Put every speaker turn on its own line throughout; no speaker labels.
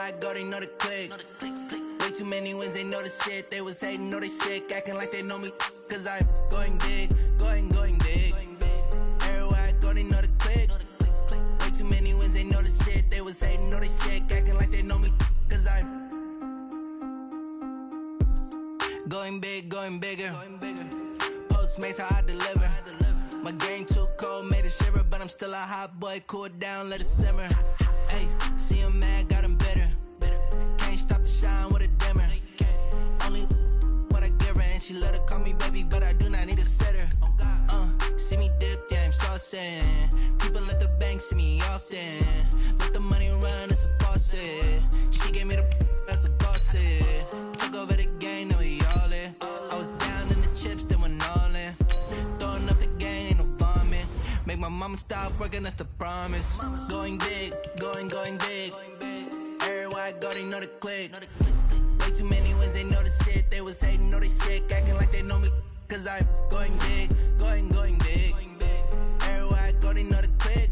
Everywhere I go, they know the click. Way too many wins, they know the shit. They was hating, know they sick, acting like they know me. Cause I'm going big, going big. Everywhere I go, they know the click. Way too many wins, they know the shit. They was hating, know they sick, acting like they know me. Cause I'm going big, going bigger. Postmates, how I deliver. My game too cold, made it shiver. But I'm still a hot boy, cool it down, let it simmer. Hey, see him mad, got him bitter. Can't stop the shine with a dimmer. Only what I give her, and she let her call me baby, but I do not need a sitter. See me dip, yeah, I'm saucing. People at the bank see me often. Let the money run, it's a faucet. She gave me the that's a boss is. Took over the game, now we all in. I was down in the chips, then went all in. Throwing up the game, ain't no vomit. Make my mama stop working, that's the promise. Going big, going big. Everywhere I go, they know the click. Way too many wins, they know the shit. They was hating, know they sick, acting like they know me. Cause I'm going big, going big. Everywhere I go, they know the click.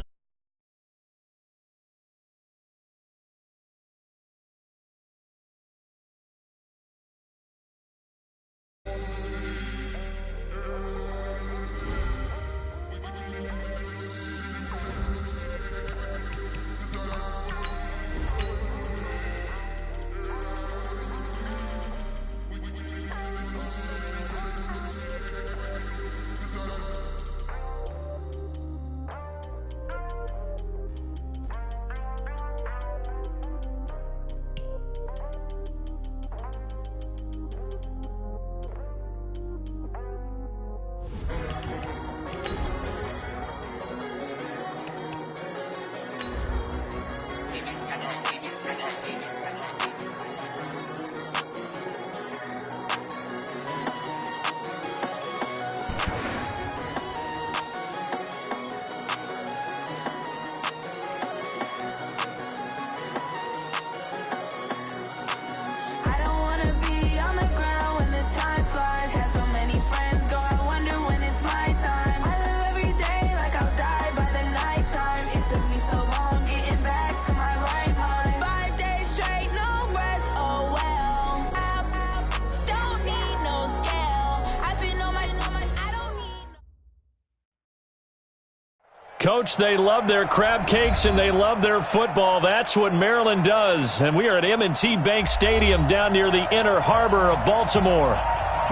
Coach, they love their crab cakes and they love their football. That's what Maryland does. And we are at M&T Bank Stadium down near the Inner Harbor of Baltimore.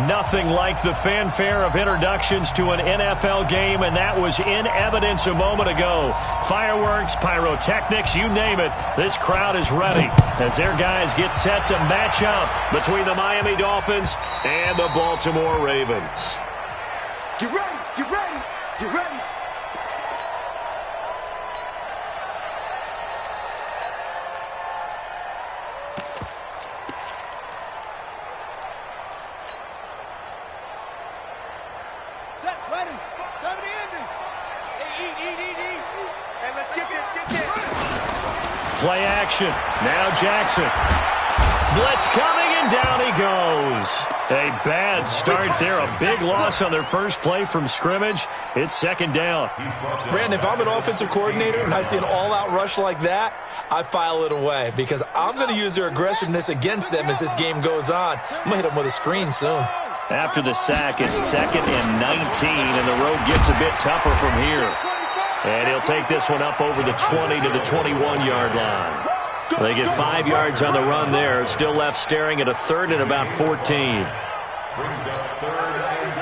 Nothing like the fanfare of introductions to an NFL game, and that was in evidence a moment ago. Fireworks, pyrotechnics, you name it. This crowd is ready as their guys get set to match up between the Miami Dolphins and the Baltimore Ravens.
Get ready, get ready, get ready.
Play action. Now Jackson. Blitz coming, and down he goes. A bad start there. A big loss on their first play from scrimmage. It's second down.
Brandon, if I'm an offensive coordinator and I see an all-out rush like that, I file it away because I'm going to use their aggressiveness against them as this game goes on. I'm going to hit them with a screen soon.
After the sack, it's 2nd and 19, and the road gets a bit tougher from here. And he'll take this one up over the 20 to the 21-yard line. They get 5 yards on the run there. Still left staring at a 3rd and about 14.
Brings up 3rd and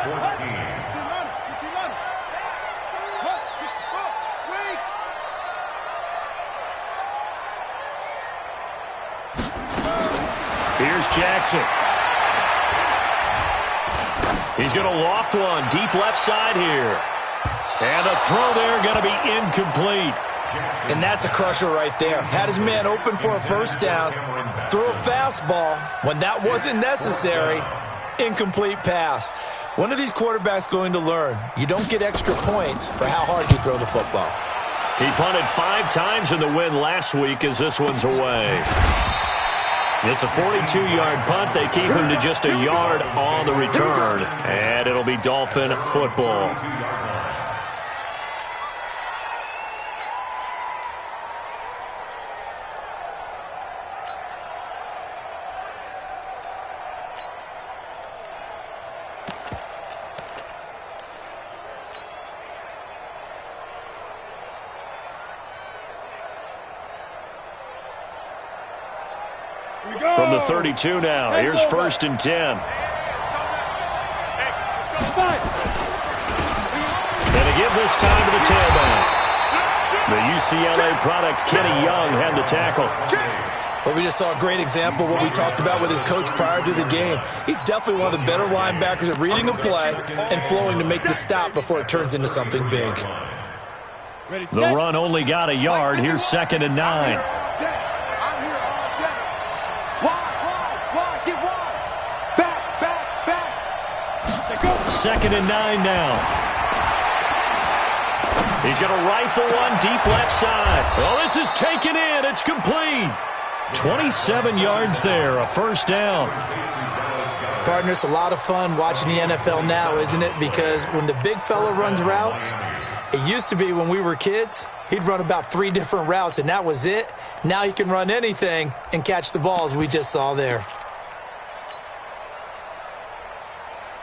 14.
Here's Jackson. He's going to loft one deep left side here. And the throw there going to be incomplete.
And that's a crusher right there. Had his man open for a first down. Throw a fastball when that wasn't necessary. Incomplete pass. When are these quarterbacks going to learn? You don't get extra points for how hard you throw the football.
He punted 5 times in the win last week as this one's away. It's a 42-yard punt. They keep him to just a yard on the return. And it'll be Dolphin football. From the 32 now, here's 1st and 10. And a give this time to the tailback. The UCLA product, Kenny Young, had the tackle.
Well, we just saw a great example of what we talked about with his coach prior to the game. He's definitely one of the better linebackers at reading a play and flowing to make the stop before it turns into something big.
The run only got a yard. Here's 2nd and 9. Second and 9 now. He's going to rifle one deep left side. Oh, this is taken in. It's complete. 27 yards there, a 1st down.
Partner, it's a lot of fun watching the NFL now, isn't it? Because when the big fella runs routes, it used to be when we were kids, he'd run about 3 different routes, and that was it. Now he can run anything and catch the balls we just saw there.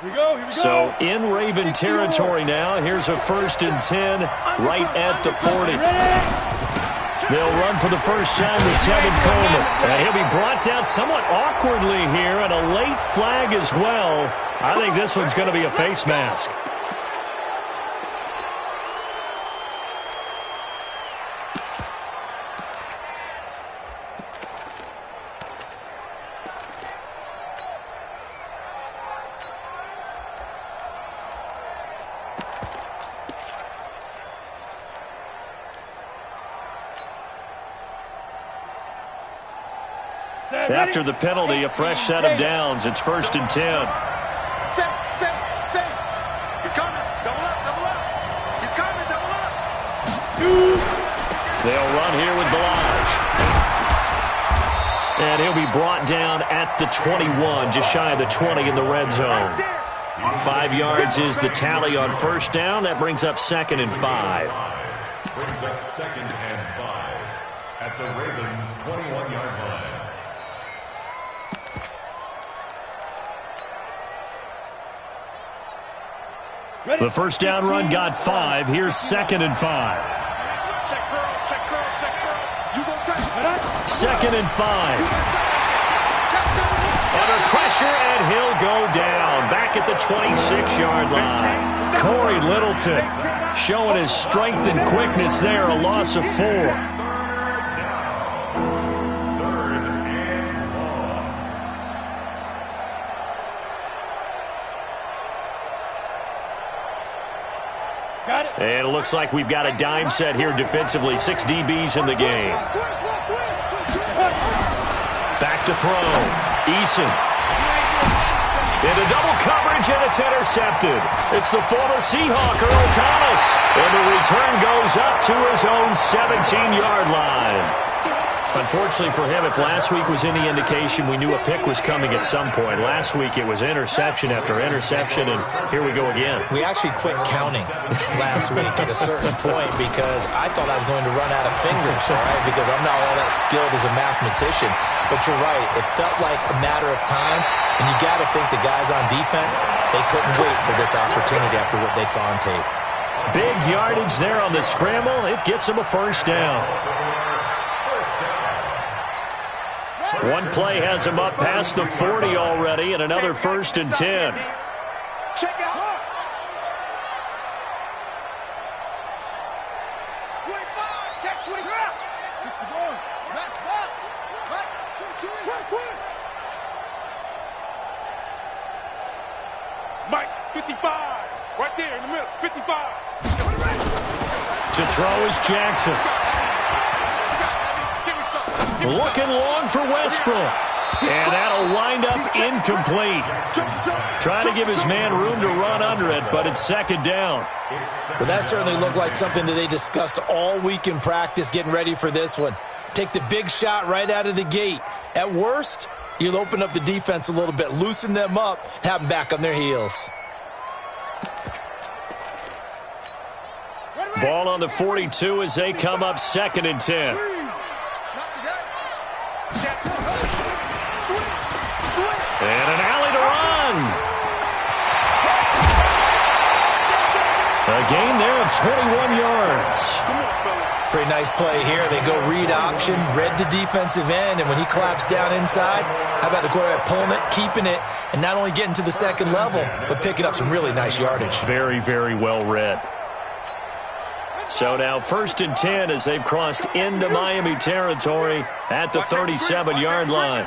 Here we go.
So in Raven territory now. Here's a 1st and 10 right at the 40. They'll run for the first time with Tevin Coleman. And he'll be brought down somewhat awkwardly here, and a late flag as well. I think this one's going to be a face mask. After the penalty, a fresh set of downs. It's 1st and 10.
He's coming. Double up. He's coming. Double up.
They'll run here with Balazs. And he'll be brought down at the 21, just shy of the 20 in the red zone. 5 yards is the tally on 1st down. That brings up 2nd and 5.
Brings up 2nd and 5 at the Ravens' 21-yard line.
The 1st down run got 5. Here's 2nd and 5.
Check curls. You go first.
2nd and 5. Under pressure, and he'll go down. Back at the 26-yard line. Corey Littleton showing his strength and quickness there. A loss of 4. And it looks like we've got a dime set here defensively. 6 DBs in the game. Back to throw. Eason. Into double coverage, and it's intercepted. It's the former Seahawk, Earl Thomas. And the return goes up to his own 17-yard line. Unfortunately for him, if last week was any indication, we knew a pick was coming at some point. Last week it was interception after interception, and here we go again.
We actually quit counting last week at a certain point because I thought I was going to run out of fingers, all right, because I'm not all that skilled as a mathematician. But you're right, it felt like a matter of time, and you got to think the guys on defense, they couldn't wait for this opportunity after what they saw on tape.
Big yardage there on the scramble. It gets them a 1st down. One play has him up past the 40 already, and another 1st and 10.
Check out. 25. Check 25. 61. Match box. Right. 20. Mike, 55. Right there in the middle. 55.
To throw is Jackson. Looking long for Westbrook. And that'll wind up incomplete. Trying to give his man room to run under it, but it's 2nd down.
But that certainly looked like something that they discussed all week in practice getting ready for this one. Take the big shot right out of the gate. At worst, you'll open up the defense a little bit, loosen them up, have them back on their heels.
Ball on the 42 as they come up 2nd and 10. And an alley to run. A gain there of 21 yards.
Pretty nice play here. They go read option, read the defensive end, and when he claps down inside, how about the quarterback pulling it, keeping it, and not only getting to the second level, but picking up some really nice yardage.
Very, very well read. So now 1st and 10 as they've crossed into Miami territory at the 37-yard line.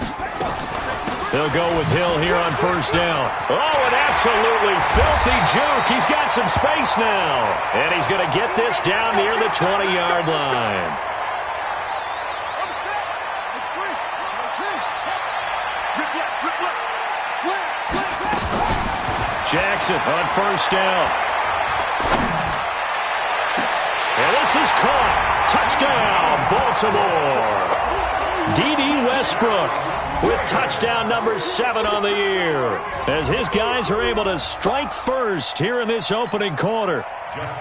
They'll go with Hill here on 1st down. Oh, an absolutely filthy juke. He's got some space now. And he's going to get this down near the 20-yard line. Jackson on 1st down. And this is caught. Touchdown, Baltimore. D.D. Westbrook with touchdown number 7 on the year, as his guys are able to strike first here in this opening quarter.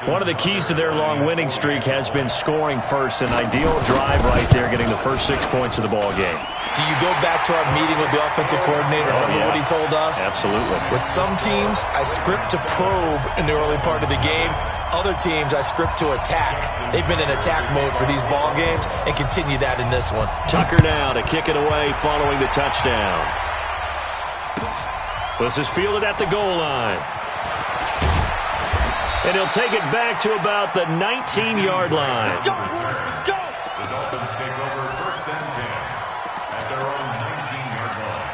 One of the keys to their long winning streak has been scoring first. An ideal drive right there, getting the first 6 points of the ball game.
Do you go back to our meeting with the offensive coordinator? Remember what he told us?
Absolutely.
With some teams, I script to probe in the early part of the game. Other teams, I script to attack. They've been in attack mode for these ball games and continue that in this one.
Tucker now to kick it away following the touchdown. This is fielded at the goal line. And he'll take it back to about the 19-yard line.
The Dolphins take over 1st and 10 at their own 19-yard line.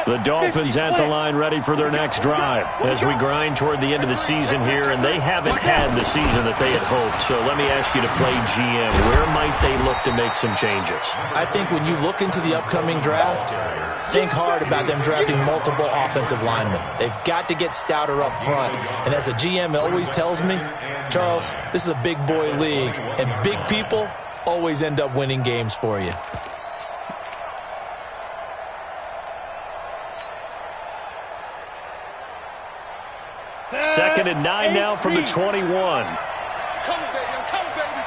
The Dolphins at the line ready for their next drive as we grind toward the end of the season here, and they haven't had the season that they had hoped. So let me ask you to play GM. Where might they look to make some changes?
I think when you look into the upcoming draft, think hard about them drafting multiple offensive linemen. They've got to get stouter up front. And as a GM always tells me, Charles, this is a big boy league, and big people always end up winning games for you.
Second and 9 now from the 21.
Come, baby, I'm coming, baby.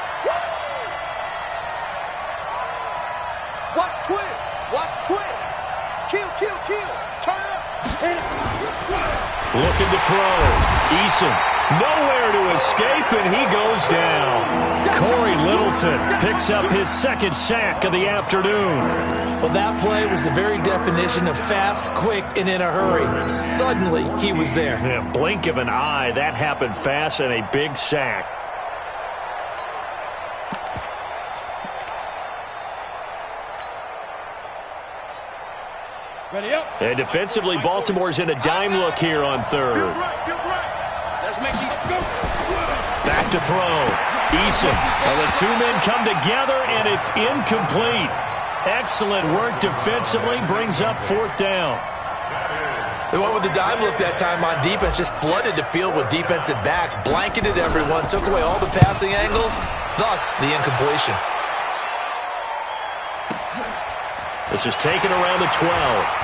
Watch twist. Watch twist. Kill, kill, kill. Turn up.
Looking to throw. Eason nowhere to escape, and he goes down. Corey Littleton picks up his 2nd sack of the afternoon.
Well, that play was the very definition of fast, quick, and in a hurry. Suddenly, he was there.
Yeah, blink of an eye. That happened fast, and a big sack.
Ready up.
And defensively, Baltimore's in a dime look here on 3rd.
Let's make these go.
Back to throw. Eason. Well, the 2 men come together, and it's incomplete. Excellent work defensively. Brings up 4th down.
They went with the dime look that time on defense, just flooded the field with defensive backs, blanketed everyone, took away all the passing angles, thus the incompletion.
This is taken around the 12.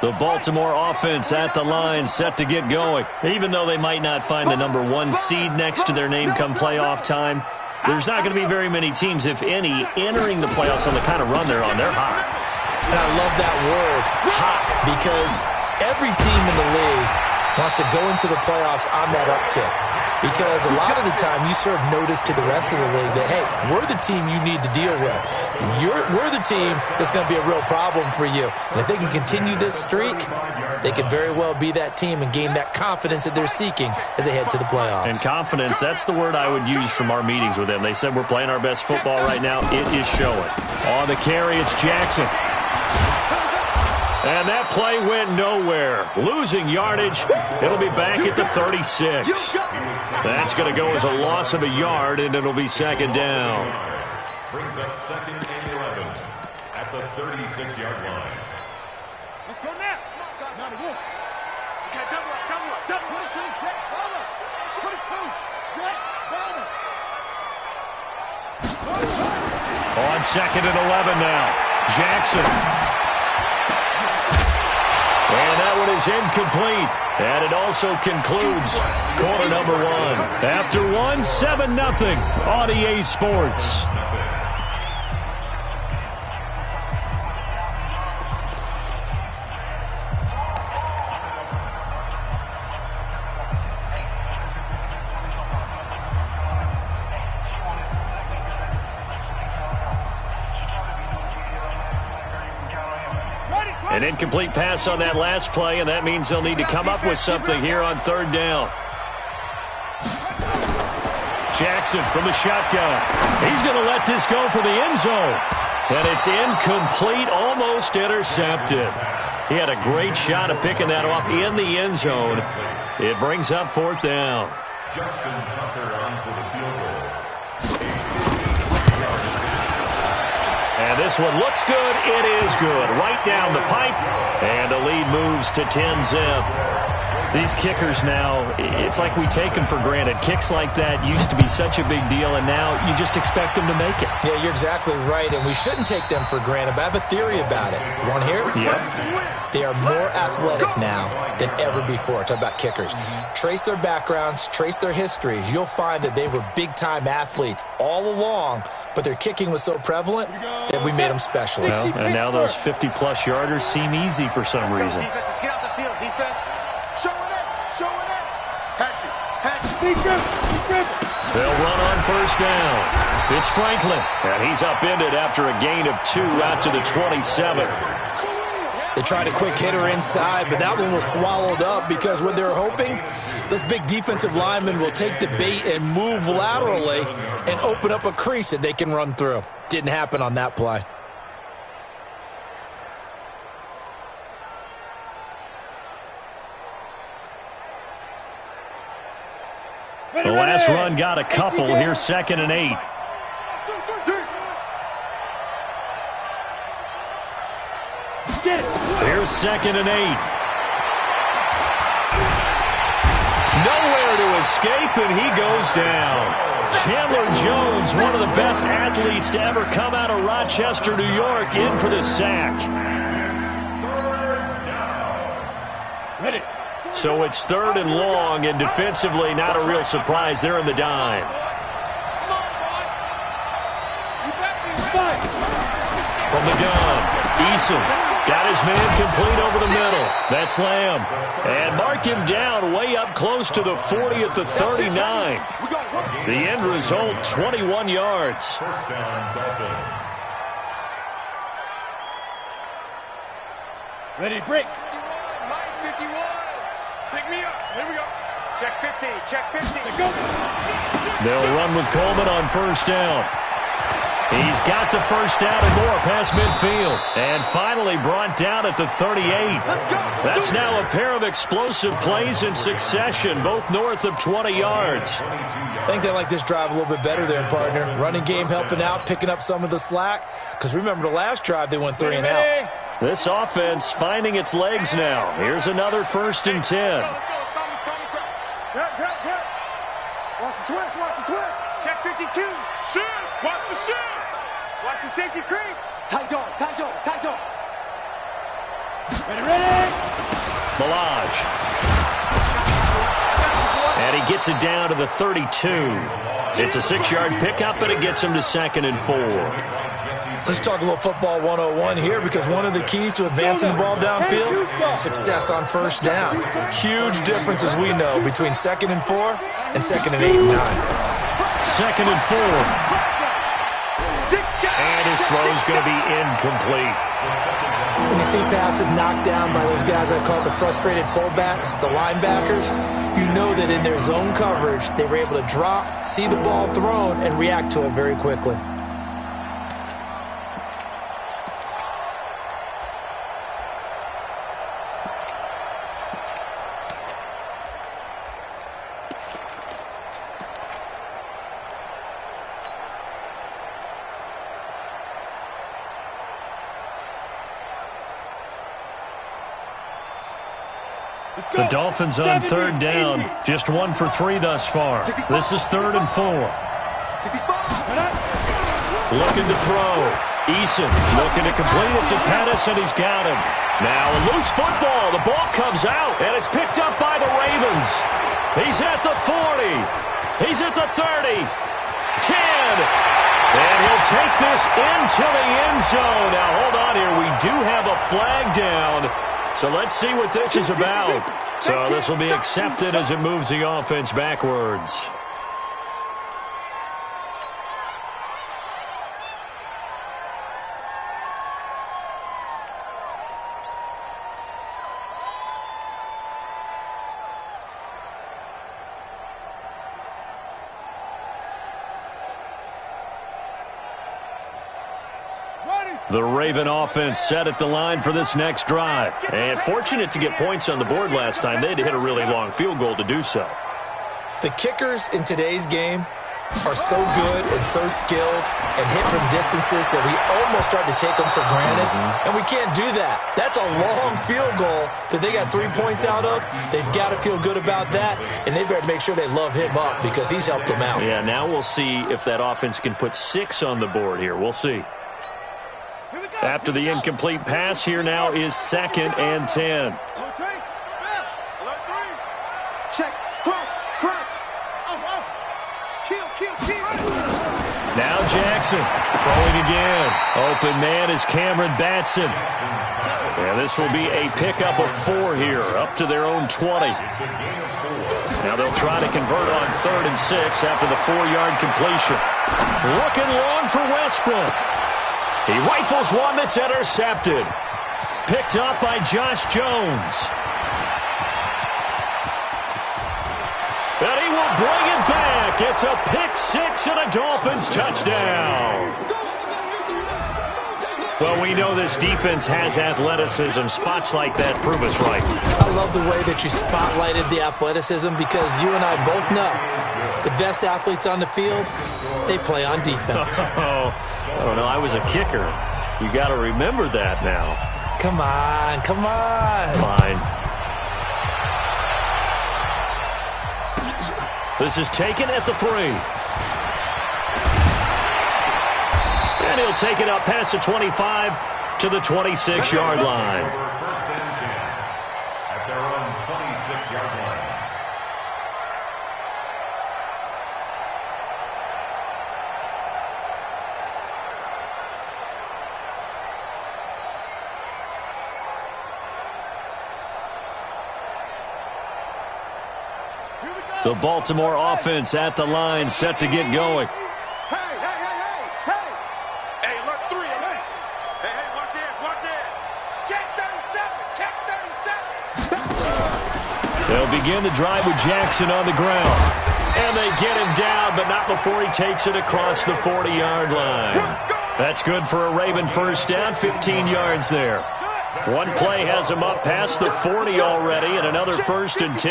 The Baltimore offense at the line, set to get going. Even though they might not find the number 1 seed next to their name come playoff time, there's not going to be very many teams, if any, entering the playoffs on the kind of run they're on. They're hot.
And I love that word, hot, because every team in the league wants to go into the playoffs on that uptick. Because a lot of the time you serve notice to the rest of the league that, hey, we're the team you need to deal with. We're the team that's going to be a real problem for you. And if they can continue this streak, they could very well be that team and gain that confidence that they're seeking as they head to the playoffs.
And confidence, that's the word I would use from our meetings with them. They said we're playing our best football right now. It is showing. On the carry, it's Jackson. And that play went nowhere. Losing yardage. It'll be back at the 36. That's going to go as a loss of a yard, and it'll be 2nd down.
Brings up 2nd and 11 at the 36-yard line.
Let's go now. Now the wolf. Okay, double up, double up, double up. 22, check, cover. 22, check, cover.
On 2nd and 11 now. Jackson. And that one is incomplete. And it also concludes quarter number one. After one, 7-0 on EA Sports. An incomplete pass on that last play, and that means they'll need to come up with something here on third down. Jackson from the shotgun. He's going to let this go for the end zone. And it's incomplete, almost intercepted. He had a great shot at picking that off in the end zone. It brings up fourth down.
Justin Tucker on for the field goal.
And this one looks good. It is good. Right down the pipe. And the lead moves to 10-zip. These kickers now, it's like we take them for granted. Kicks like that used to be such a big deal, and now you just expect them to make it.
Yeah, you're exactly right, and we shouldn't take them for granted, but I have a theory about it. You want to hear it?
Yeah.
They are more athletic now than ever before. Talk about kickers. Trace their backgrounds, trace their histories. You'll find that they were big-time athletes all along, but their kicking was so prevalent that we made them specialists.
Well, and now those 50-plus yarders seem easy for some reason.
Defense, let's get out the field. Defense. Showing it. Hatch it. Defense.
They'll run on first down. It's Franklin, and he's upended after a gain of 2 out to the 27.
They tried a quick hitter inside, but that one was swallowed up because what they're hoping, those big defensive linemen will take the bait and move laterally and open up a crease that they can run through. Didn't happen on that play.
The last run got a couple. Here's 2nd and 8. Here's 2nd and 8. Nowhere to escape, and he goes down. Chandler Jones, one of the best athletes to ever come out of Rochester, New York, in for the sack. So it's 3rd and long, and defensively not a real surprise. They're in the dime. From the gun, Eason got his man complete over the middle. That's Lamb. And mark him down way up close to the 40 at the 39. The end result, 21 yards.
First down, Dolphins.
Ready to break. 51. Pick me up. Here we go. Check 50. Check 50. Let's go.
They'll run with Coleman on first down. He's got the first down and more past midfield. And finally brought down at the 38. That's now a pair of explosive plays in succession, both north of 20 yards.
I think they like this drive a little bit better there, partner. Running game helping out, picking up some of the slack. Because remember the last drive, they went 3 and out.
This offense finding its legs now. Here's another 1st and 10.
Watch the twist. Watch the twist. Check 52. Shoot. Watch the shoot. Watch the safety creep. Tight guard. Tight guard. Tight guard. Ready.
Malage. And he gets it down to the 32. It's a 6-yard pickup, and it gets him to 2nd and 4.
Let's talk a little football 101 here, because one of the keys to advancing the ball downfield, success on first down. Huge difference, as we know, between 2nd and 4 and 2nd and 8 and 9.
2nd and 4. And his throw's going to be incomplete.
When you see passes knocked down by those guys I call the frustrated fullbacks, the linebackers, you know that in their zone coverage, they were able to drop, see the ball thrown, and react to it very quickly.
The Dolphins on 3rd down, just 1 for 3 thus far. This is 3rd and 4. Looking to throw. Eason looking to complete it to Pettis, and he's got him. Now a loose football. The ball comes out, and it's picked up by the Ravens. He's at the 40. He's at the 30. 10. And he'll take this into the end zone. Now, hold on here. We do have a flag down. So let's see what this is about. So this will be accepted as it moves the offense backwards. The Raven offense set at the line for this next drive. And fortunate to get points on the board last time. They had to hit a really long field goal to do so.
The kickers in today's game are so good and so skilled and hit from distances that we almost start to take them for granted. And we can't do that. That's a long field goal that they got 3 points out of. They've got to feel good about that, and they better make sure they love him up because he's helped them out.
Yeah, now we'll see if that offense can put 6 on the board here. We'll see. After the incomplete pass, here now is 2nd and 10.
Check, crunch. Kill.
Now Jackson throwing again. Open man is Cameron Batson. And this will be a pickup of 4 here, up to their own 20. Now they'll try to convert on 3rd and 6 after the 4-yard completion. Looking long for Westbrook. He rifles one that's intercepted. Picked up by Josh Jones. And he will bring it back. It's a pick 6 and a Dolphins touchdown. Well, we know this defense has athleticism. Spots like that prove us right.
I love the way that you spotlighted the athleticism because you and I both know the best athletes on the field, they play on defense.
I don't know. I was a kicker. You got to remember that now.
Come on.
Fine. This is taken at the 3. And he'll take it up past the 25 to the 26-yard line.
First and 10 at their own 26-yard line.
The Baltimore offense at the line, set to get going.
Hey. Hey, look, 3. Hey, watch it. Check 37.
They'll begin the drive with Jackson on the ground. And they get him down, but not before he takes it across the 40-yard line. That's good for a Raven first down, 15 yards there. One play has him up past the 40 already, and another 1st and 10.
First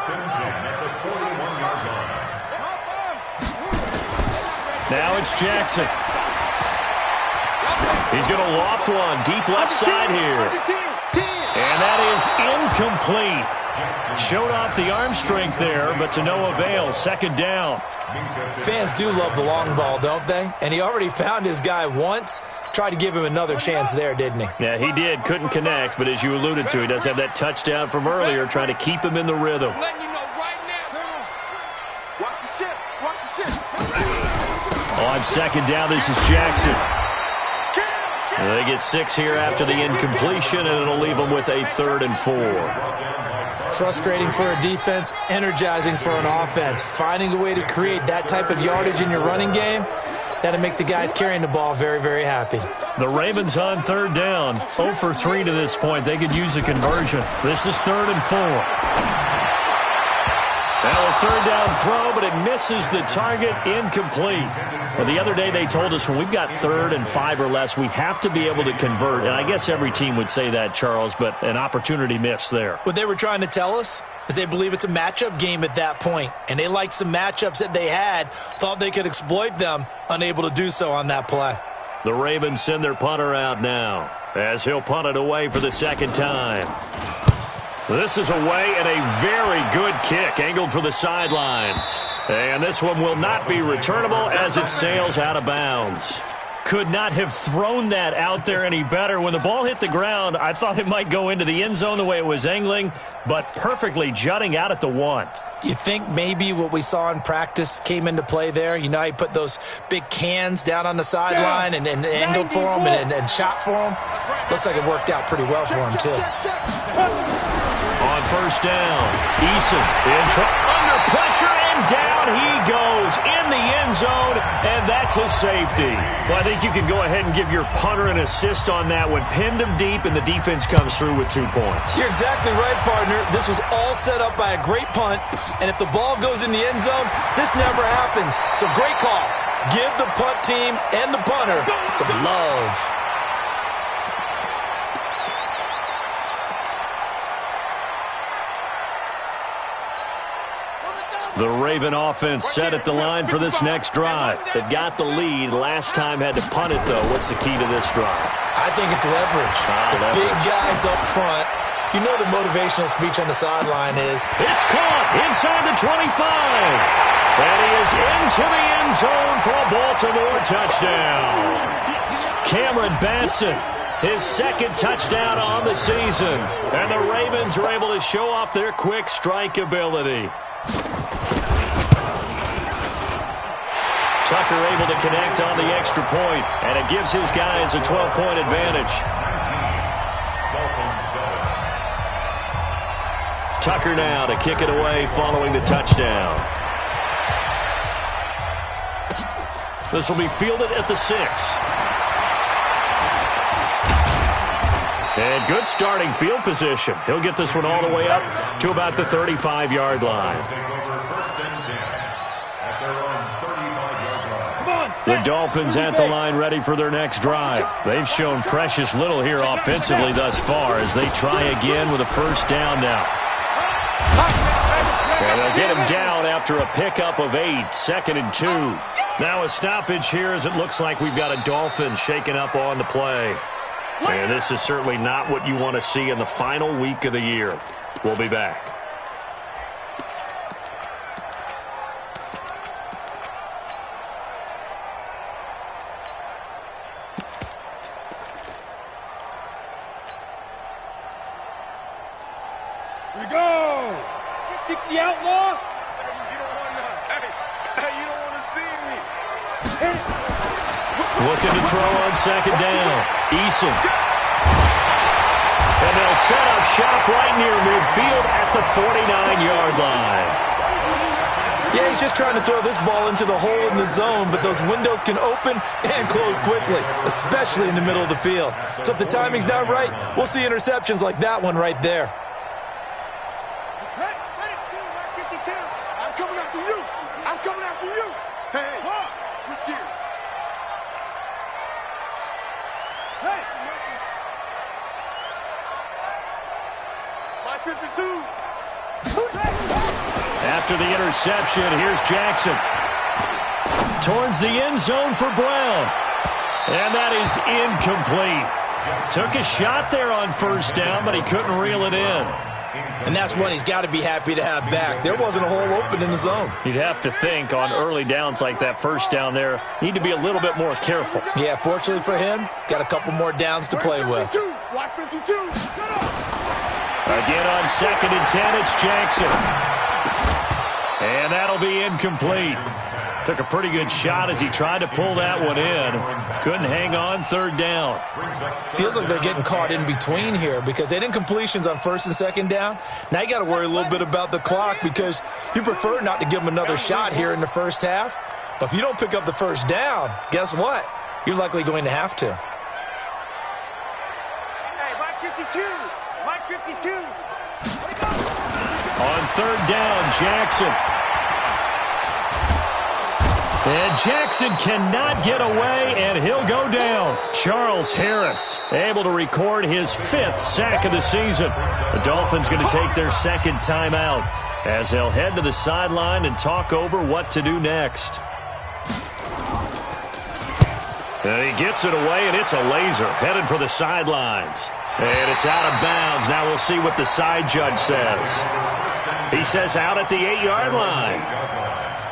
and 10 at the 41-yard line.
Now it's Jackson. He's going to loft one deep left side here. And that is incomplete. Showed off the arm strength there, but to no avail. 2nd down.
Fans do love the long ball, don't they? And he already found his guy once. Tried to give him another chance there, didn't he?
Yeah, he did. Couldn't connect, but as you alluded to, he does have that touchdown from earlier, trying to keep him in the rhythm.
Letting you know right now.
Watch the shit.
On 2nd down, this is Jackson. They get 6 here after the incompletion, and it'll leave them with a 3rd and 4.
Frustrating for a defense, energizing for an offense. Finding a way to create that type of yardage in your running game, that'll make the guys carrying the ball very, very happy.
The Ravens on 3rd down, 0 for 3 to this point. They could use a conversion. This is 3rd and 4. Now a 3rd down throw, but it misses the target, incomplete. Well, the other day they told us when we've got 3rd and 5 or less, we have to be able to convert. And I guess every team would say that, Charles, but an opportunity missed there.
What they were trying to tell us is they believe it's a matchup game at that point, and they liked some matchups that they had, thought they could exploit them, unable to do so on that play.
The Ravens send their punter out now as he'll punt it away for the 2nd time. This is away and a very good kick angled for the sidelines. And this one will not be returnable as it sails out of bounds. could not have thrown that out there any better. When the ball hit the ground, I thought it might go into the end zone the way it was angling, but perfectly jutting out at the 1.
You think maybe what we saw in practice came into play there? You know, he put those big cans down on the sideline and angled for him and shot for him. Looks like it worked out pretty well for him, too.
On first down, Eason under pressure, and down he goes in the end zone, and that's a safety. Well, I think you can go ahead and give your punter an assist on that one. Pinned him deep, and the defense comes through with 2 points.
You're exactly right, partner. This was all set up by a great punt, and if the ball goes in the end zone, this never happens. So great call. Give the punt team and the punter some love.
The Raven offense set at the line for this next drive. They've got the lead. Last time had to punt it, though. What's the key to this drive?
I think it's leverage. The big guys up front. You know the motivational speech on the sideline is,
it's caught inside the 25. And he is into the end zone for a Baltimore touchdown. Cameron Batson, his second touchdown on the season. And the Ravens are able to show off their quick strike ability. Tucker able to connect on the extra point, and it gives his guys a 12-point advantage. Tucker now to kick it away following the touchdown. This will be fielded at the 6. And good starting field position. He'll get this one all the way up to about the 35-yard line. The Dolphins at the line ready for their next drive. They've shown precious little here offensively thus far as they try again with a first down now. And they'll get him down after a pickup of 8, 2nd and 2. Now a stoppage here as it looks like we've got a Dolphin shaking up on the play. And this is certainly not what you want to see in the final week of the year. We'll be back.
Here we go! 60 outlaw!
You don't want to see me.
Looking to throw on second down. Eason. And they'll set up shop right near midfield at the 49-yard line.
Yeah, he's just trying to throw this ball into the hole in the zone, but those windows can open and close quickly, especially in the middle of the field. So if the timing's not right, we'll see interceptions like that one right there.
Hey, 52. I'm coming after you. I'm coming after you. Hey, switch gears. Hey. My 52.
After the interception, here's Jackson. Towards the end zone for Brown. And that is incomplete. Took a shot there on first down, but he couldn't reel it in.
And that's one he's got to be happy to have back. There wasn't a hole open in the zone.
You'd have to think on early downs like that first down there, need to be a little bit more careful.
Yeah, fortunately for him, got a couple more downs to play with.
Watch 52. Set up.
Again on 2nd and 10, it's Jackson. And that'll be incomplete. Took a pretty good shot as he tried to pull that one in. Couldn't hang on third down.
Feels like they're getting caught in between here because they did incompletions on 1st and 2nd down. Now you got to worry a little bit about the clock because you prefer not to give them another shot here in the first half. But if you don't pick up the first down, guess what? You're likely going to have to.
Hey, Mike 52. Mike 52.
On third down, Jackson. And Jackson cannot get away, and he'll go down. Charles Harris able to record his 5th sack of the season. The Dolphins going to take their 2nd timeout as they'll head to the sideline and talk over what to do next. And he gets it away, and it's a laser headed for the sidelines. And it's out of bounds. Now we'll see what the side judge says. He says out at the 8-yard line.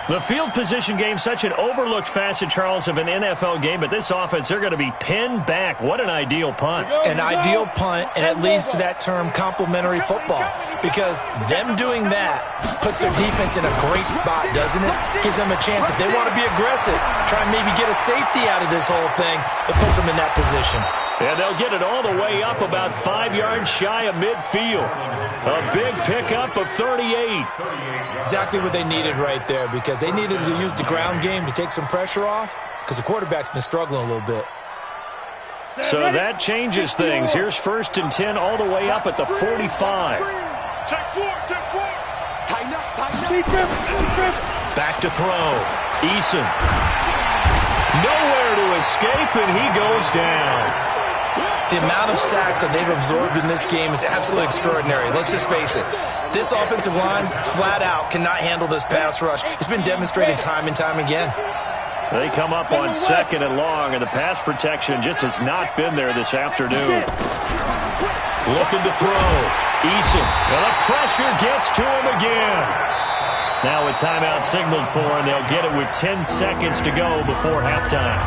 The field position game, such an overlooked facet, Charles, of an NFL game, but this offense, they're going to be pinned back. What an ideal punt.
An ideal punt, and it leads to that term complementary football, because them doing that puts their defense in a great spot, doesn't it? Gives them a chance. If they want to be aggressive, try and maybe get a safety out of this whole thing, it puts them in that position.
And they'll get it all the way up about 5 yards shy of midfield. A big pickup of 38.
Exactly what they needed right there, because they needed to use the ground game to take some pressure off, because the quarterback's been struggling a little bit.
So that changes things. Here's 1st and 10 all the way up at the 45.
Check four. Tighten up.
Back to throw. Eason. Nowhere to escape, and he goes down.
The amount of sacks that they've absorbed in this game is absolutely extraordinary. Let's just face it. This offensive line, flat out, cannot handle this pass rush. It's been demonstrated time and time again.
They come up on 2nd and long, and the pass protection just has not been there this afternoon. Looking to throw. Eason. And the pressure gets to him again. Now a timeout signaled for, and they'll get it with 10 seconds to go before halftime.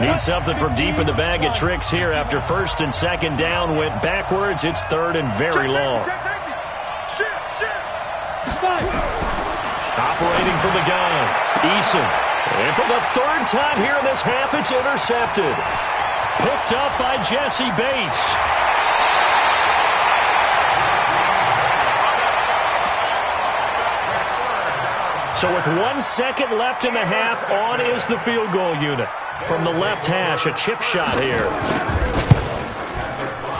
Need something from deep in the bag of tricks here after 1st and 2nd down went backwards. It's 3rd and very long. Operating from the gun. Eason. And for the 3rd time here in this half, it's intercepted. Picked up by Jesse Bates. So with 1 second left in the half, on is the field goal unit. From the left hash, a chip shot here.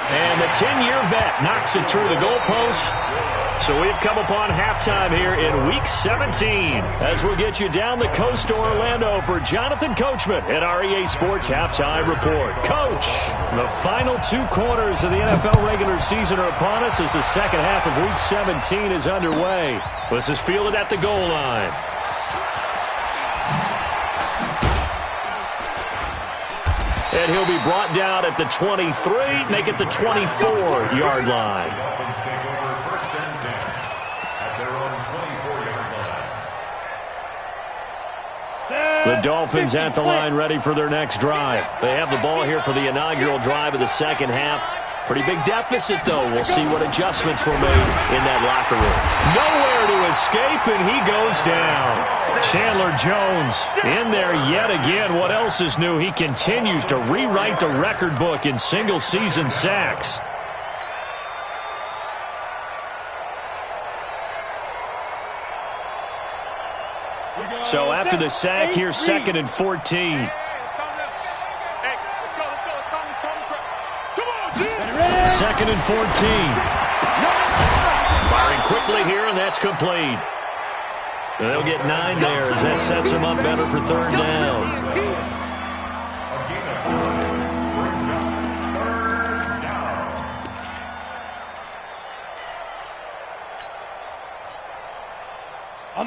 And the 10-year vet knocks it through the goalpost. So we've come upon halftime here in Week 17 as we'll get you down the coast to Orlando for Jonathan Coachman at REA Sports Halftime Report. Coach, the final 2 quarters of the NFL regular season are upon us as the second half of Week 17 is underway. This is fielded at the goal line. And he'll be brought down at the 23, make it the 24-yard line. The Dolphins at the line ready for their next drive. They have the ball here for the inaugural drive of the second half. Pretty big deficit, though. We'll see what adjustments were made in that locker room. Nowhere to escape, and he goes down. Chandler Jones in there yet again. What else is new? He continues to rewrite the record book in single-season sacks. So after the sack, here's 2nd and 14. Second and 14. Firing quickly here, and that's complete. They'll get 9 there as that sets them up better for 3rd down.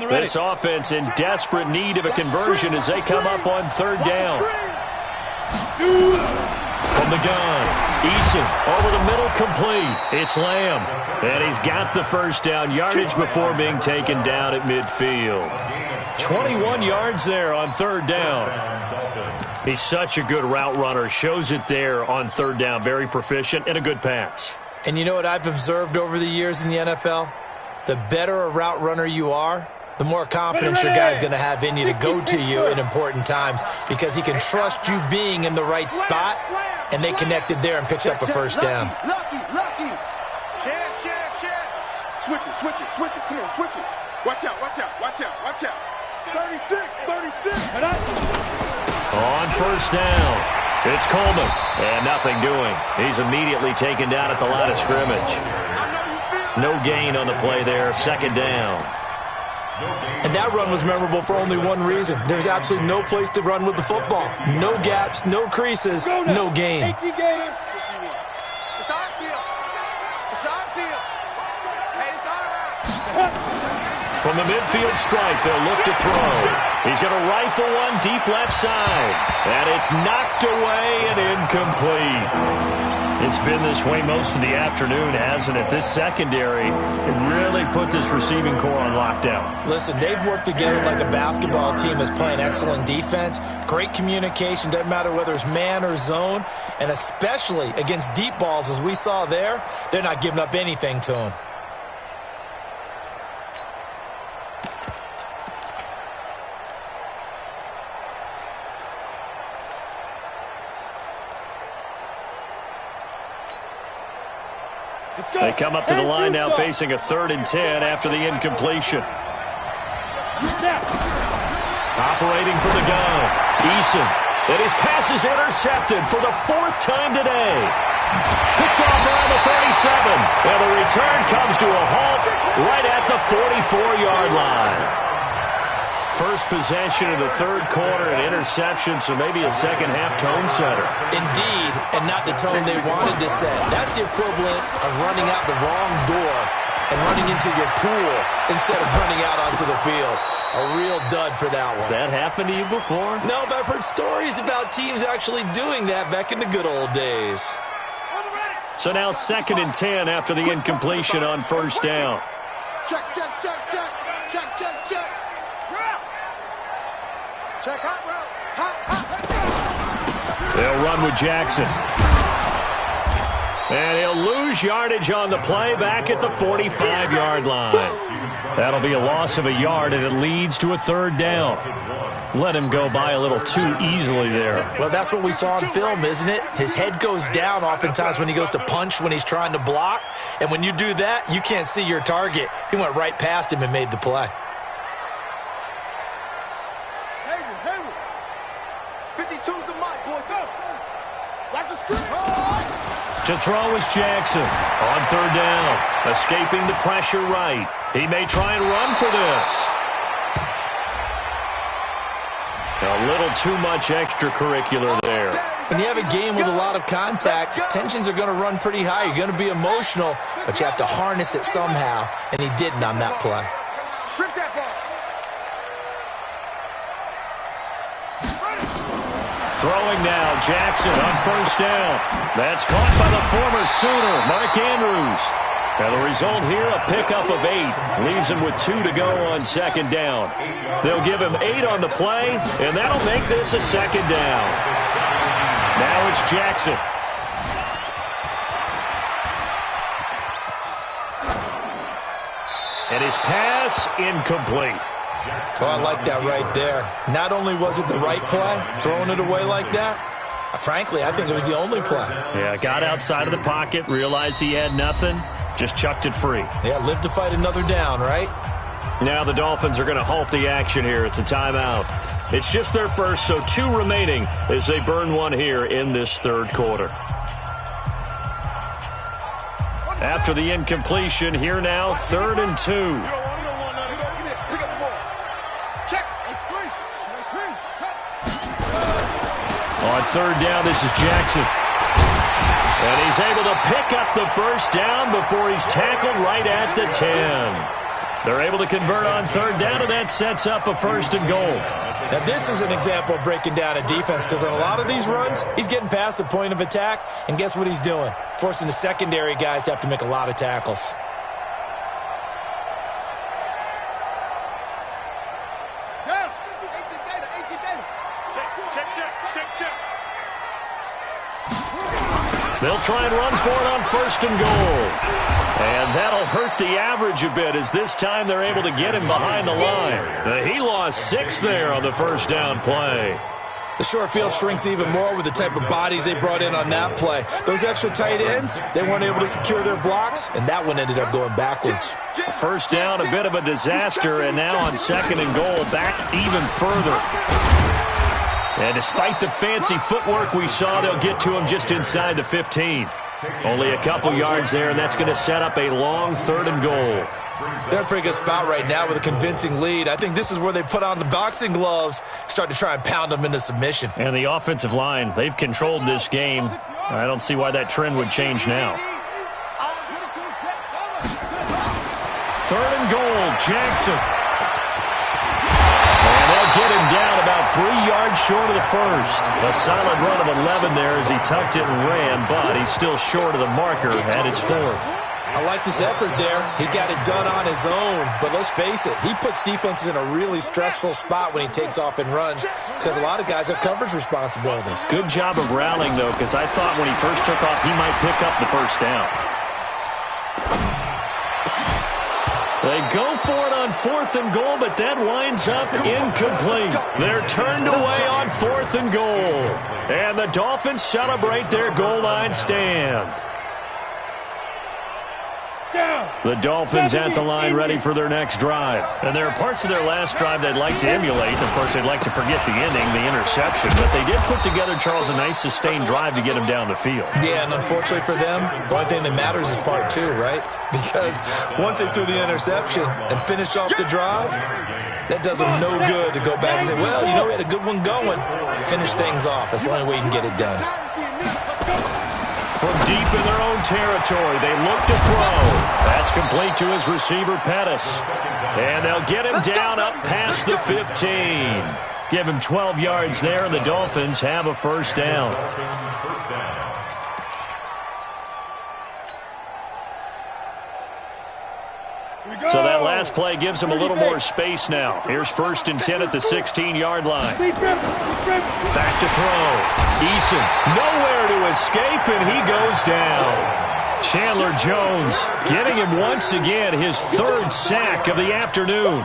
This offense in desperate need of a conversion as they come up on 3rd down. From the gun, Eason over the middle, complete. It's Lamb, and he's got the 1st down yardage before being taken down at midfield. 21 yards there on 3rd down. He's such a good route runner. Shows it there on 3rd down. Very proficient and a good pass.
And you know what I've observed over the years in the NFL? The better a route runner you are, the more confidence your guy's going to have in you to go to you in important times, because he can trust you being in the right spot, and they connected there and picked up a 1st down.
Lucky. Switch it. Come on, switch it. Watch out. 36.
On 1st down, it's Coleman, and nothing doing. He's immediately taken down at the line of scrimmage. No gain on the play there, 2nd down.
And that run was memorable for only one reason. There's absolutely no place to run with the football. No gaps, no creases, no gain.
It's our field. Hey, it's all right.
From the midfield stripe, they'll look to throw. He's going to rifle one deep left side. And it's knocked away and incomplete. It's been this way most of the afternoon, hasn't it? This secondary can really put this receiving core on lockdown.
Listen, they've worked together like a basketball team that's playing excellent defense. Great communication, doesn't matter whether it's man or zone. And especially against deep balls, as we saw there, they're not giving up anything to them.
They come up to the line now facing a 3rd and 10 after the incompletion. Operating from the gun, Eason. And his pass is intercepted for the 4th time today. Picked off around the 37. And the return comes to a halt right at the 44-yard line. First possession of the 3rd quarter, an interception, so maybe a second-half tone setter.
Indeed, and not the tone they wanted to set. That's the equivalent of running out the wrong door and running into your pool instead of running out onto the field. A real dud for that one.
Has that happened to you before?
No, but I've heard stories about teams actually doing that back in the good old days.
So now 2nd and 10 after the incompletion on 1st down.
Check, check, check, check. Check, check, check. Check hot route. Hot.
They'll run with Jackson. And he'll lose yardage on the play back at the 45-yard line. That'll be a loss of a yard, and it leads to a 3rd down. Let him go by a little too easily there.
Well, that's what we saw on film, isn't it? His head goes down oftentimes when he goes to punch when he's trying to block. And when you do that, you can't see your target. He went right past him and made the play.
52's the mic, boys. Go. Watch the screen.
To throw is Jackson on 3rd down. Escaping the pressure right. He may try and run for this. A little too much extracurricular there.
When you have a game with a lot of contact, tensions are going to run pretty high. You're going to be emotional, but you have to harness it somehow, and he didn't on that play.
Strip that ball.
Throwing now, Jackson on 1st down. That's caught by the former Sooner, Mark Andrews. And the result here, a pickup of 8. Leaves him with 2 to go on 2nd down. They'll give him 8 on the play, and that'll make this a 2nd down. Now it's Jackson. And his pass incomplete.
Oh, I like that right there. Not only was it the right play, throwing it away like that, frankly, I think it was the only play.
Yeah, got outside of the pocket, realized he had nothing, just chucked it free.
Yeah, live to fight another down, right?
Now the Dolphins are going to halt the action here. It's a timeout. It's just their first, so 2 remaining as they burn one here in this 3rd quarter. After the incompletion, here now, 3rd and 2. On 3rd down, this is Jackson. And he's able to pick up the 1st down before he's tackled right at the 10. They're able to convert on 3rd down, and that sets up a 1st and goal.
Now, this is an example of breaking down a defense, because on a lot of these runs, he's getting past the point of attack, and guess what he's doing? Forcing the secondary guys to have to make a lot of tackles.
They'll try and run for it on 1st and goal. And that'll hurt the average a bit, as this time they're able to get him behind the line. He lost 6 there on the 1st down play.
The short field shrinks even more with the type of bodies they brought in on that play. Those extra tight ends, they weren't able to secure their blocks, and that one ended up going backwards.
1st down, a bit of a disaster, and now on 2nd and goal, back even further. And despite the fancy footwork we saw, they'll get to him just inside the 15. Only a couple yards there, and that's going to set up a long 3rd and goal.
They're in a pretty good spot right now with a convincing lead. I think this is where they put on the boxing gloves, start to try and pound them into submission.
And the offensive line, they've controlled this game. I don't see why that trend would change now. 3rd and goal, Jackson. And they'll get him down about 3 yards short of the first. A solid run of 11 there as he tucked it and ran, but he's still short of the marker at its 4th.
I like his effort there. He got it done on his own. But let's face it, he puts defenses in a really stressful spot when he takes off and runs because a lot of guys have coverage responsibilities.
Good job of rallying, though, because I thought when he first took off, he might pick up the first down. They go for it on 4th and goal, but that winds up incomplete. They're turned away on 4th and goal. And the Dolphins celebrate their goal line stand. The Dolphins at the line ready for their next drive. And there are parts of their last drive they'd like to emulate. Of course, they'd like to forget the ending, the interception. But they did put together, Charles, a nice sustained drive to get him down the field.
Yeah, and unfortunately for them, the only thing that matters is part 2, right? Because once they threw the interception and finished off the drive, that does them no good to go back and say, well, you know, we had a good one going. Finish things off. That's the only way you can get it done.
From deep in their own territory, they look to throw. That's complete to his receiver, Pettis. And they'll get him down up past the 15. Give him 12 yards there, and the Dolphins have a first down. So that last play gives him a little more space now. Here's 1st and 10 at the 16-yard line. Back to throw. Eason nowhere to escape, and he goes down. Chandler Jones getting him once again his 3rd sack of the afternoon.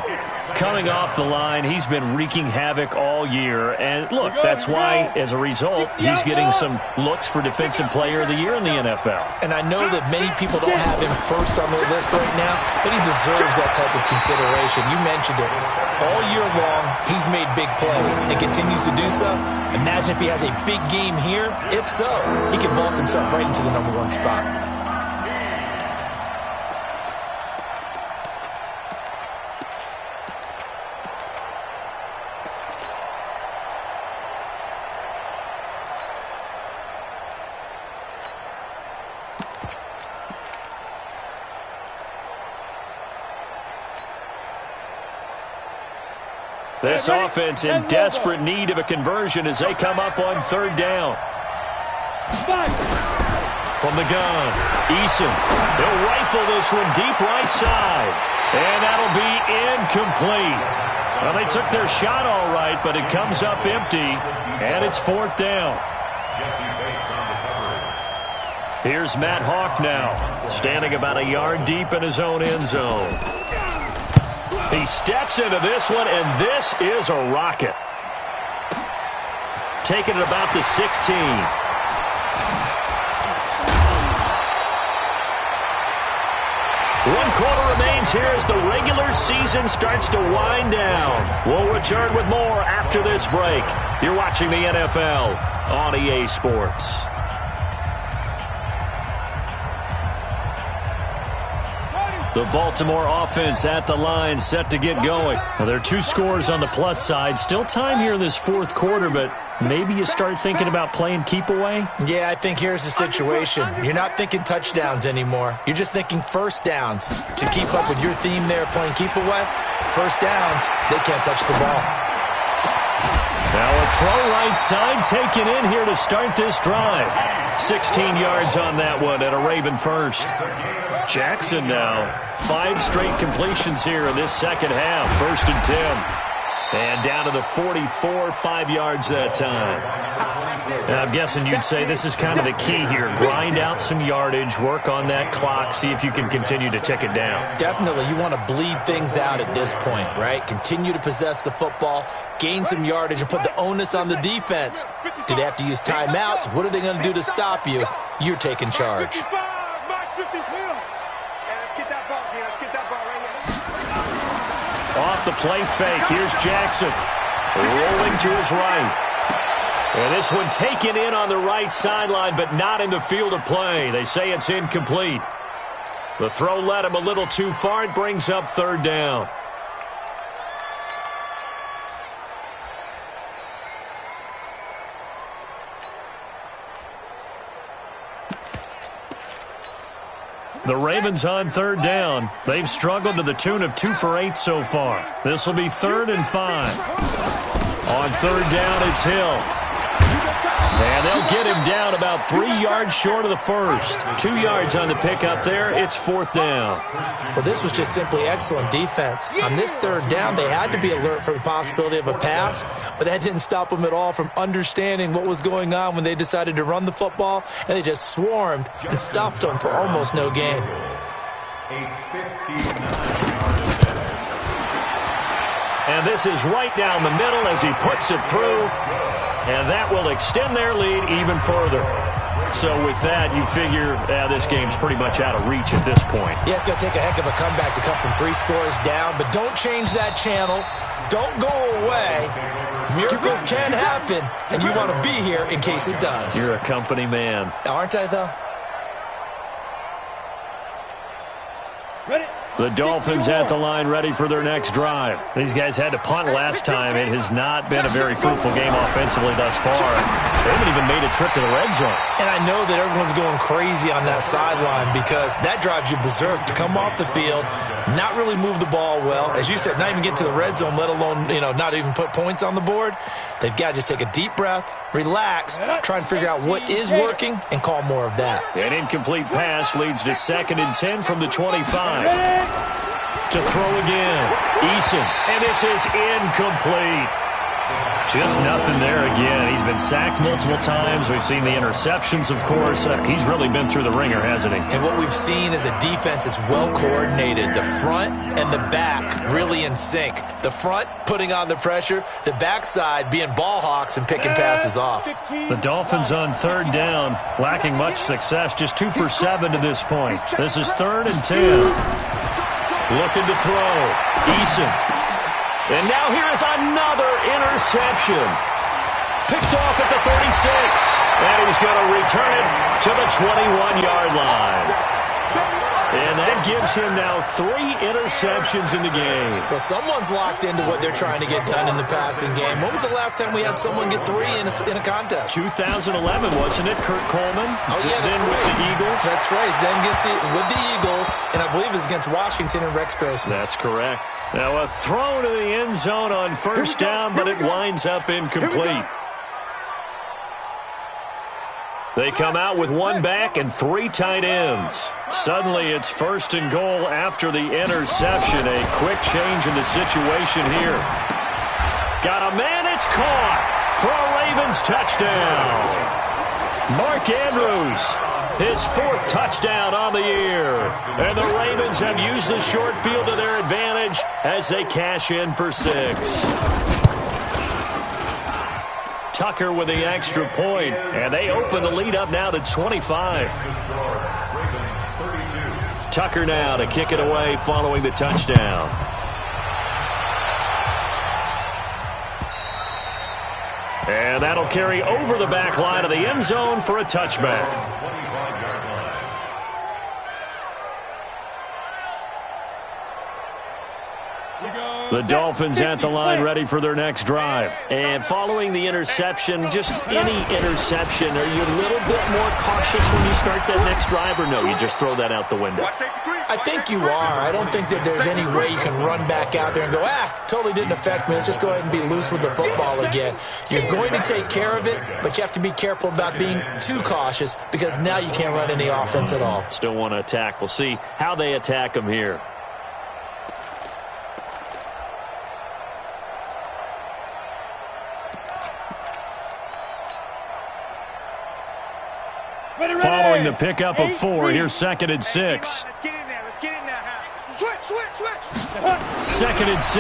Coming off the line, he's been wreaking havoc all year. And, look, that's why, as a result, he's getting some looks for Defensive Player of the Year in the NFL.
And I know that many people don't have him first on their list right now, but he deserves that type of consideration. You mentioned it. All year long, he's made big plays and continues to do so. Imagine if he has a big game here. If so, he can vault himself right into the #1 spot.
This offense in desperate need of a conversion as they come up on 3rd down. From the gun, Eason. He'll rifle this one deep right side. And that'll be incomplete. Well, they took their shot all right, but it comes up empty. And it's 4th down. Here's Matt Hawk now, standing about a yard deep in his own end zone. He steps into this one, and this is a rocket. Taking it about the 16. One quarter remains here as the regular season starts to wind down. We'll return with more after this break. You're watching the NFL on EA Sports. The Baltimore offense at the line, set to get going. Well, there are 2 scores on the plus side. Still time here in this 4th quarter, but maybe you start thinking about playing keep away?
Yeah, I think here's the situation. You're not thinking touchdowns anymore. You're just thinking first downs. To keep up with your theme there, playing keep away, first downs, they can't touch the ball.
Now a throw right side taken in here to start this drive. 16 yards on that one at a Raven first. Jackson now, 5 straight completions here in this second half. 1st and 10. And down to the 44, 5 yards that time. And I'm guessing you'd say this is kind of the key here. Grind out some yardage, work on that clock, see if you can continue to tick it down.
Definitely. You want to bleed things out at this point, right? Continue to possess the football, gain some yardage, and put the onus on the defense. Do they have to use timeouts? What are they going to do to stop you? You're taking charge.
Off the play fake, here's Jackson. Rolling to his right. And this one taken in on the right sideline, but not in the field of play. They say it's incomplete. The throw led him a little too far. It brings up 3rd down. The Ravens on third down. They've struggled to the tune of 2 for 8 so far. This will be 3rd and 5. On third down, it's Hill. And they'll get him down about 3 yards short of the first. 2 yards on the pickup there. It's 4th down.
Well, this was just simply excellent defense. On this third down, they had to be alert for the possibility of a pass, but that didn't stop them at all from understanding what was going on when they decided to run the football, and they just swarmed and stuffed them for almost no gain.
And this is right down the middle as he puts it through. And that will extend their lead even further. So with that, you figure this game's pretty much out of reach at this point.
Yeah, it's going to take a heck of a comeback to come from 3 scores down. But don't change that channel. Don't go away. Miracles can happen, and you want to be here in case it does.
You're a company man.
Aren't I, though?
Ready?
The Dolphins at the line ready for their next drive. These guys had to punt last time. It has not been a very fruitful game offensively thus far. They haven't even made a trip to the red zone.
And I know that everyone's going crazy on that sideline because that drives you berserk to come off the field, not really move the ball well. As you said, not even get to the red zone, let alone, not even put points on the board. They've got to just take a deep breath, relax, try and figure out what is working, and call more of that.
An incomplete pass leads to 2nd and 10 from the 25. To throw again. Eason. And this is incomplete. Just nothing there again. He's been sacked multiple times. We've seen the interceptions, of course. He's really been through the ringer, hasn't he?
And what we've seen is a defense that's well coordinated. The front and the back really in sync. The front putting on the pressure. The backside being ball hawks and picking passes off.
The Dolphins on third down, lacking much success. Just 2 for 7 to this point. This is 3rd and 10. Looking to throw. Eason. And now here is another interception. Picked off at the 36. And he's going to return it to the 21-yard line. And that gives him now 3 interceptions in the game.
Well, someone's locked into what they're trying to get done in the passing game. When was the last time we had someone get 3 in a contest?
2011, wasn't it? Kurt Coleman.
Oh, yeah, that's
then
right.
with the Eagles.
That's right. Then with the Eagles, and I believe it was against Washington and Rex Grossman.
That's correct. Now a throw to the end zone on first down, but it winds up incomplete. They come out with 1 back and 3 tight ends. Suddenly it's 1st and goal after the interception. A quick change in the situation here. Got a man, it's caught for a Ravens touchdown. Mark Andrews, his 4th touchdown on the year. And the Ravens have used the short field to their advantage as they cash in for 6. Tucker with the extra point, and they open the lead up now to 25. Tucker now to kick it away following the touchdown. And that'll carry over the back line of the end zone for a touchback. The Dolphins at the line ready for their next drive. And following the interception, just any interception, are you a little bit more cautious when you start that next drive, or no, you just throw that out the window?
I think you are. I don't think that there's any way you can run back out there and go, totally didn't affect me. Let's just go ahead and be loose with the football again. You're going to take care of it, but you have to be careful about being too cautious because now you can't run any offense at all.
Still want to attack. We'll see how they attack them here. Following the pickup of 4, here's 2nd and 6.
Let's get in there. Let's get in there. Switch.
2nd and 6.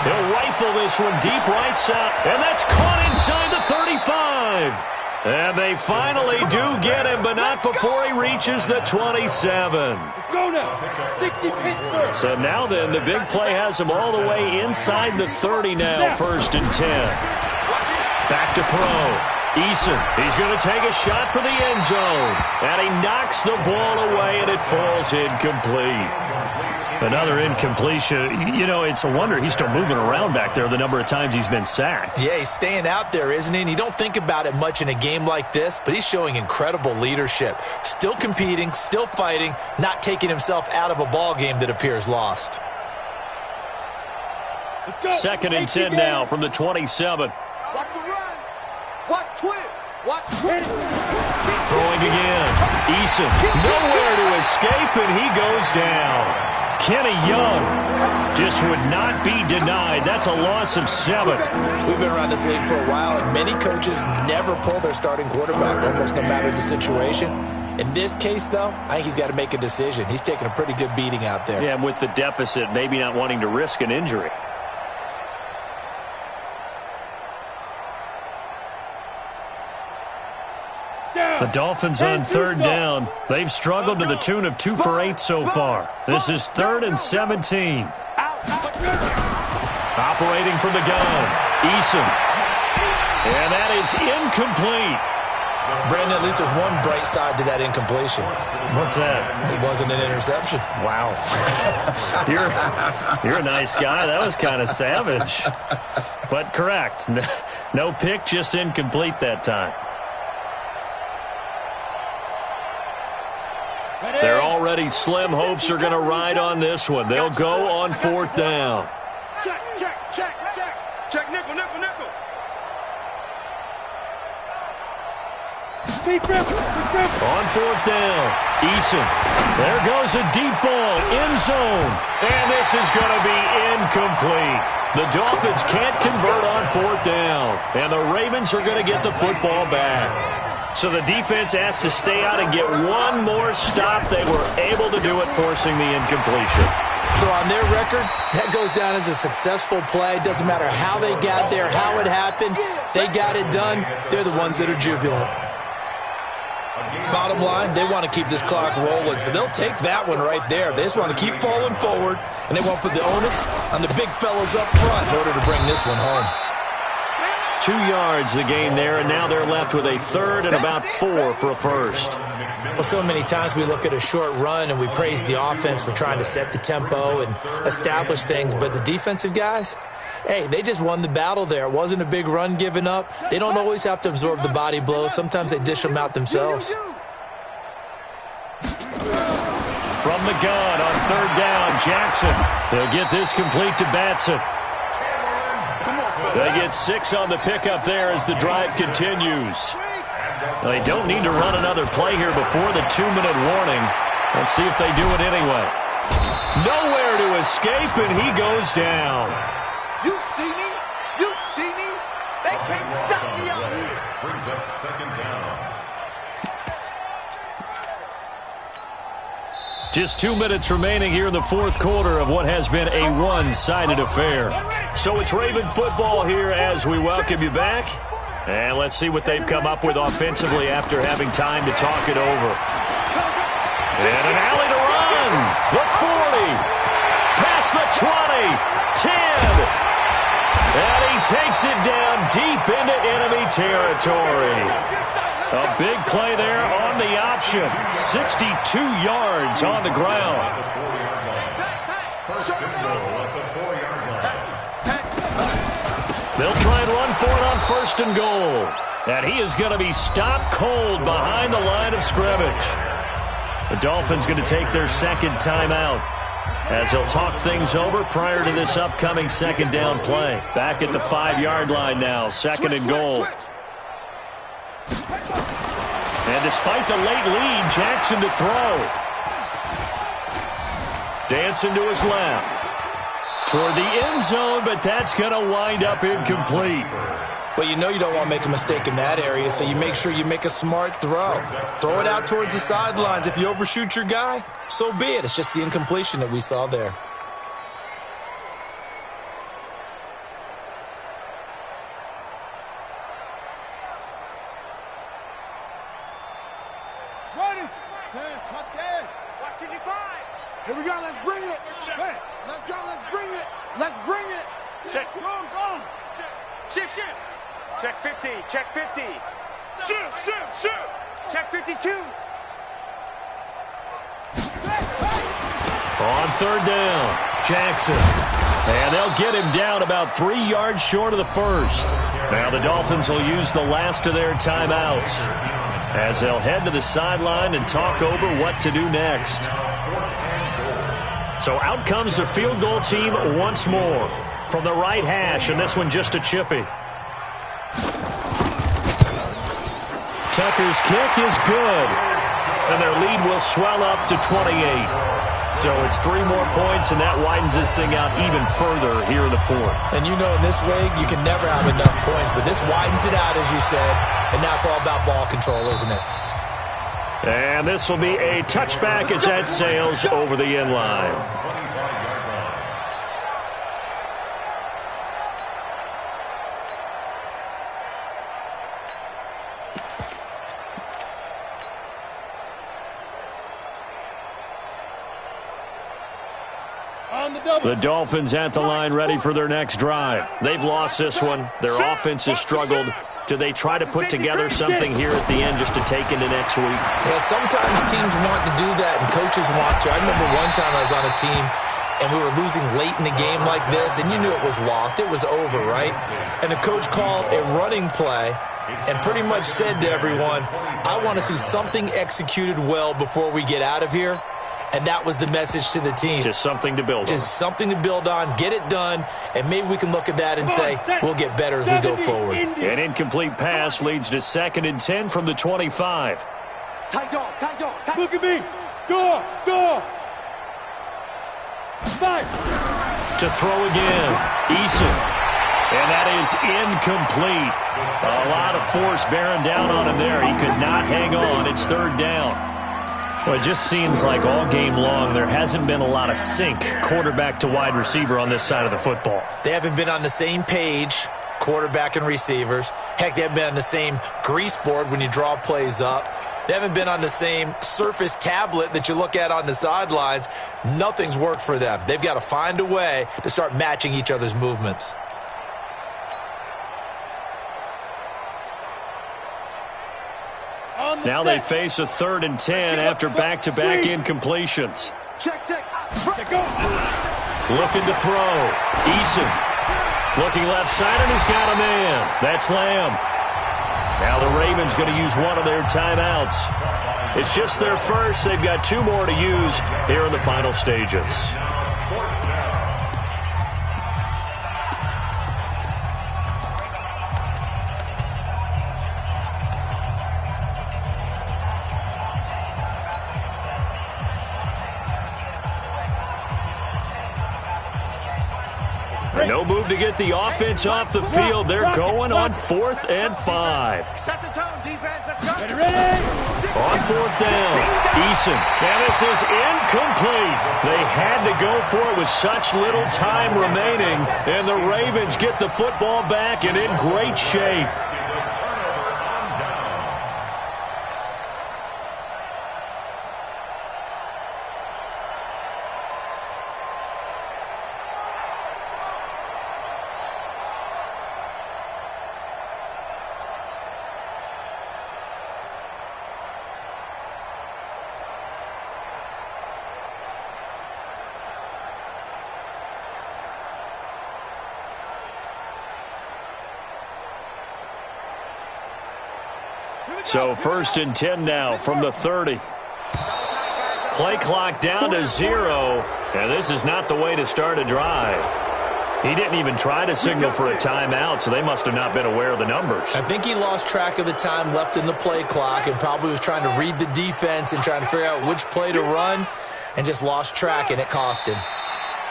He'll rifle this one deep right side, and that's caught inside the 35. And they finally do get him, but not before he reaches the 27.
Let's go now. 60 Pittsburgh.
So now then, the big play has him all the way inside the 30 now, 1st and 10. Back to throw. Eason, he's going to take a shot for the end zone. And he knocks the ball away, and it falls incomplete. Another incompletion. You know, it's a wonder he's still moving around back there the number of times he's been sacked.
Yeah, he's staying out there, isn't he? And you don't think about it much in a game like this, but he's showing incredible leadership. Still competing, still fighting, not taking himself out of a ball game that appears lost.
Second and 10 now from the 27.
Watch the run. Watch twist. Watch twist.
Throwing again. Eason, nowhere to escape, and he goes down. Kenny Young just would not be denied. That's a loss of 7.
We've been around this league for a while, and many coaches never pull their starting quarterback, almost no matter the situation. In this case, though, I think he's got to make a decision. He's taking a pretty good beating out there.
Yeah, and with the deficit, maybe not wanting to risk an injury. The Dolphins on third down. They've struggled to the tune of 2 for 8 so far. This is 3rd and 17. Operating from the gun. Eason. And that is incomplete.
Brandon, at least there's one bright side to that incompletion.
What's that?
It wasn't an interception.
Wow. You're a nice guy. That was kind of savage. But correct. No pick, just incomplete that time. Their already slim hopes are going to ride on this one. They'll go on 4th down.
Check, check, check, check. Check, nickel, nickel, nickel.
On 4th down, Eason. There goes a deep ball, end zone. And this is going to be incomplete. The Dolphins can't convert on 4th down. And the Ravens are going to get the football back. So the defense has to stay out and get one more stop. They were able to do it, forcing the incompletion.
So on their record, that goes down as a successful play. Doesn't matter how they got there, how it happened. They got it done. They're the ones that are jubilant. Bottom line, they want to keep this clock rolling, so they'll take that one right there. They just want to keep falling forward, and they want to put the onus on the big fellas up front in order to bring this one home.
2 yards the gain there, and now they're left with a 3rd and about 4 for a first.
Well, so many times we look at a short run and we praise the offense for trying to set the tempo and establish things, but the defensive guys, hey, they just won the battle there. It wasn't a big run given up. They don't always have to absorb the body blows. Sometimes they dish them out themselves.
From the gun on 3rd down, Jackson. They'll get this complete to Batson. They get 6 on the pickup there as the drive continues. They don't need to run another play here before the 2-minute warning. Let's see if they do it anyway. Nowhere to escape, and he goes down.
You see me? You see me? They can't stop me out here.
Brings up 2nd down.
Just 2 minutes remaining here in the 4th quarter of what has been a one-sided affair. So it's Raven football here as we welcome you back. And let's see what they've come up with offensively after having time to talk it over. And an alley to run. The 40. Past the 20. 10. And he takes it down deep into enemy territory. A big play there on the option. 62 yards on the ground.
First and goal at the 4-yard line.
They'll try and run for it on 1st and goal. And he is going to be stopped cold behind the line of scrimmage. The Dolphins going to take their 2nd timeout as they'll talk things over prior to this upcoming 2nd down play. Back at the 5-yard line now, 2nd and goal. And despite the late lead, Jackson to throw. Dancing to his left. Toward the end zone, but that's going to wind up incomplete.
Well, you know you don't want to make a mistake in that area, so you make sure you make a smart throw. Throw it out towards the sidelines. If you overshoot your guy, so be it. It's just the incompletion that we saw there.
Ready? 10, touchdown.
Watching you find.
Here we go. Let's bring it. Hey, let's go. Let's bring it. Let's bring it.
Check.
Go, go.
Shift, shift. Check 50. Check 50. Shoot. Check 52.
On third down, Jackson. And they'll get him down about 3 yards short of the first. Now the Dolphins will use the last of their timeouts as they'll head to the sideline and talk over what to do next. So out comes the field goal team once more from the right hash, and this one just a chippy. Tucker's kick is good, and their lead will swell up to 28. So it's 3 more points, and that widens this thing out even further here in the fourth.
And you know in this league, you can never have enough points, but this widens it out, as you said, and now it's all about ball control, isn't it?
And this will be a touchback as that sails over the end line. The Dolphins at the line ready for their next drive. They've lost this one. Their offense has struggled. Do they try to put together something here at the end just to take into next week?
Yeah, sometimes teams want to do that and coaches want to. I remember one time I was on a team and we were losing late in the game like this, and you knew it was lost. It was over, right? And the coach called a running play and pretty much said to everyone, I want to see something executed well before we get out of here. And that was the message to the team.
Just something to build on.
Just something to build on, get it done, and maybe we can look at that and say, we'll get better as we go forward.
An incomplete pass leads to 2nd and 10 from the 25.
Tight dog. Look at me. Door. Fight.
To throw again, Eason. And that is incomplete. A lot of force bearing down on him there. He could not hang on. It's 3rd down. Well, it just seems like all game long there hasn't been a lot of sync quarterback to wide receiver on this side of the football.
They haven't been on the same page, quarterback and receivers. Heck, they haven't been on the same grease board when you draw plays up. They haven't been on the same Surface tablet that you look at on the sidelines. Nothing's worked for them. They've got to find a way to start matching each other's movements.
Now they face a 3rd and 10 after back-to-back incompletions.
Check.
Looking to throw. Eason looking left side, and he's got a man. That's Lamb. Now the Ravens going to use one of their timeouts. It's just their first. They've got 2 more to use here in the final stages. No move to get the offense off the field. They're going on 4th and 5.
Set the tone, defense. Let's go.
Ready? On 4th down, Eason. And this is incomplete. They had to go for it with such little time remaining. And the Ravens get the football back and in great shape. So 1st and 10 now from the 30. Play clock down to 0, and this is not the way to start a drive. He didn't even try to signal for a timeout, so they must have not been aware of the numbers.
I think he lost track of the time left in the play clock and probably was trying to read the defense and trying to figure out which play to run and just lost track, and it cost him.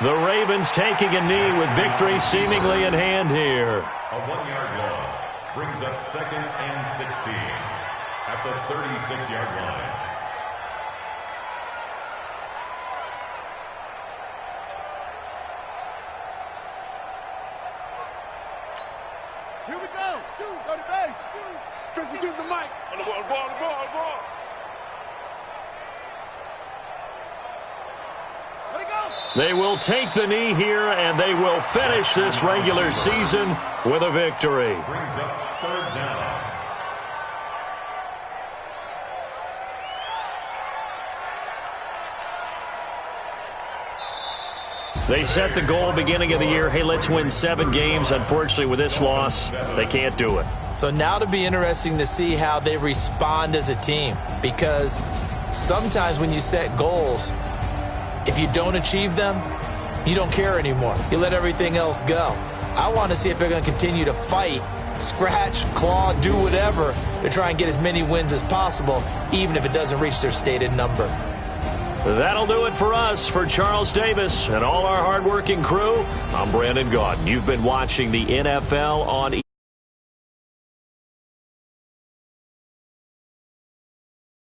The Ravens taking a knee with victory seemingly in hand here.
A 1-yard loss brings up 2nd and 16 at the 36-yard line.
Here we go. 2, go to base. 52 is the mic. On the ball. Let it go.
They will take the knee here, and they will finish this regular season with a victory.
Brings up 3rd down.
They set the goal beginning of the year, hey, let's win 7 games. Unfortunately, with this loss, they can't do it.
So now it'll be interesting to see how they respond as a team, because sometimes when you set goals, if you don't achieve them, you don't care anymore. You let everything else go. I want to see if they're going to continue to fight, scratch, claw, do whatever to try and get as many wins as possible, even if it doesn't reach their stated number.
That'll do it for us. For Charles Davis and all our hardworking crew, I'm Brandon Gaudin. You've been watching the NFL on